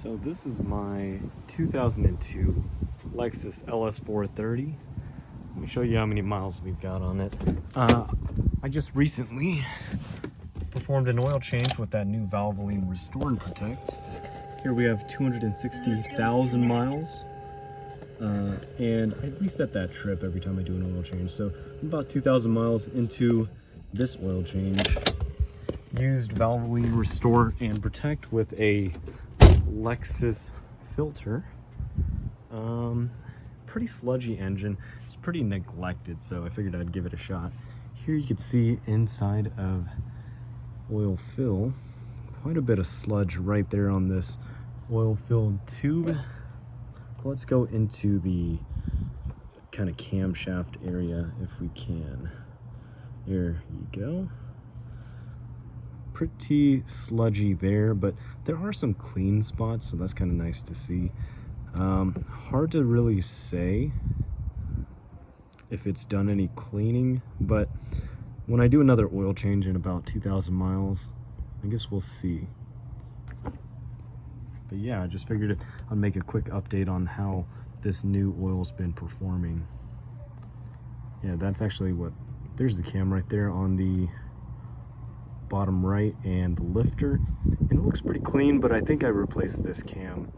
So this is my 2002 Lexus LS430. Let me show you how many miles we've got on it. I just recently performed an oil change with that new Valvoline Restore and Protect. Here we have 260,000 miles. And I reset that trip every time I do an oil change. So I'm about 2,000 miles into this oil change. Used Valvoline Restore and Protect with a Lexus filter. Pretty sludgy engine. It's pretty neglected, so I figured I'd give it a shot. Here you can see inside of oil fill, quite a bit of sludge right there on this oil filled tube. Let's go into the kind of camshaft area if we can. There you go. Pretty sludgy there, but there are some clean spots, so that's kind of nice to see. Hard to really say if it's done any cleaning, but when I do another oil change in about 2,000 miles, I guess we'll see. But yeah, I just figured I'd make a quick update on how this new oil's been performing. Yeah, that's actually what, there's the cam right there on the bottom right and the lifter, and it looks pretty clean, but I think I replaced this cam